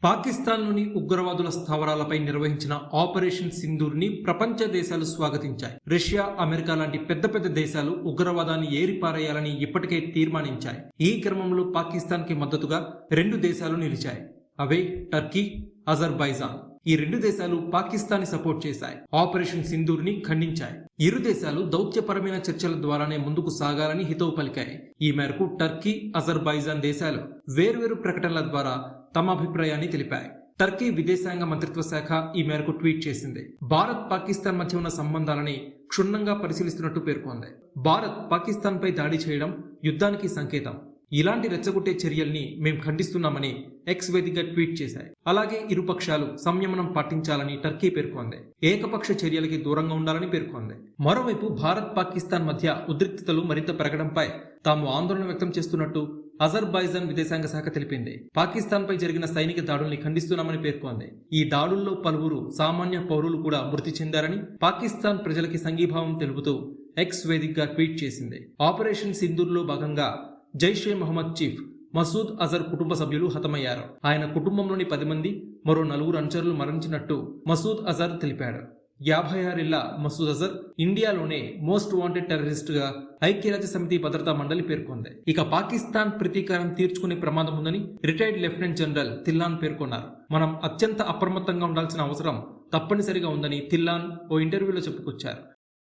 పాకిస్తాన్లోని ఉగ్రవాదుల స్థావరాలపై నిర్వహించిన ఆపరేషన్ సింధూర్ని ప్రపంచ దేశాలు స్వాగతించాయి. రష్యా, అమెరికా లాంటి పెద్ద పెద్ద దేశాలు ఉగ్రవాదాన్ని ఏరిపారేయాలని ఇప్పటికే తీర్మానించాయి. ఈ క్రమంలో పాకిస్తాన్కి మద్దతుగా రెండు దేశాలు నిలిచాయి. అవే టర్కీ, అజర్బైజాన్. ఈ రెండు దేశాలు పాకిస్తాన్ సపోర్ట్ చేశాయి. ఆపరేషన్ సింధూర్ ని ఖండించాయి. ఇరు దేశాలు దౌత్యపరమైన చర్చల ద్వారానే ముందుకు సాగాలని హితవు పలికాయి. ఈ మేరకు టర్కీ, అజర్బైజాన్ దేశాలు వేర్వేరు ప్రకటనల ద్వారా తమ అభిప్రాయాన్ని తెలిపాయి. టర్కీ విదేశాంగ మంత్రిత్వ శాఖ ఈ మేరకు ట్వీట్ చేసింది. భారత్, పాకిస్తాన్ మధ్య ఉన్న సంబంధాలని క్షుణ్ణంగా పరిశీలిస్తున్నట్టు పేర్కొంది. భారత్ పాకిస్తాన్ పై దాడి చేయడం యుద్ధానికి సంకేతం. ఇలాంటి రెచ్చగొట్టే చర్యల్ని మేం ఖండిస్తున్నామని ఎక్స్ వేదికగా ట్వీట్ చేశాయి. అలాగే ఇరుపక్షాలు సంయమనం పాటించాలని టర్కీ పేర్కొంది. ఏకపక్ష చర్యలకి దూరంగా ఉండాలని పేర్కొంది. మరోవైపు భారత్, పాకిస్తాన్ మధ్య ఉద్రిక్తతలు మరింత పెరగడంపై తాము ఆందోళన వ్యక్తం చేస్తున్నట్టు అజర్బైజాన్ విదేశాంగ శాఖ తెలిపింది. పాకిస్తాన్ పై జరిగిన సైనిక దాడుల్ని ఖండిస్తున్నామని పేర్కొంది. ఈ దాడుల్లో పలువురు సామాన్య పౌరులు కూడా మృతి చెందారని పాకిస్తాన్ ప్రజలకి సంఘీభావం తెలుపుతూ ఎక్స్ వేదికగా ట్వీట్ చేసింది. ఆపరేషన్ సింధూర్లో భాగంగా జైషే మహమ్మద్ చీఫ్ మసూద్ అజర్ కుటుంబ సభ్యులు హతమయ్యారు. ఆయన కుటుంబంలోని 10 మంది, మరో 4 అనుచరులు మరణించినట్టు మసూద్ అజర్ తెలిపాడు. 56 ఏళ్ల మసూద్ అజర్ ఇండియాలోనే మోస్ట్ వాంటెడ్ టెర్రరిస్ట్ గా ఐక్యరాజ్య సమితి భద్రతా మండలి పేర్కొంది. ఇక పాకిస్తాన్ ప్రతీకారం తీర్చుకునే ప్రమాదం ఉందని రిటైర్డ్ లెఫ్టినెంట్ జనరల్ తిల్లాన్ పేర్కొన్నారు. మనం అత్యంత అప్రమత్తంగా ఉండాల్సిన అవసరం తప్పనిసరిగా ఉందని తిల్లాన్ ఓ ఇంటర్వ్యూలో చెప్పుకొచ్చారు.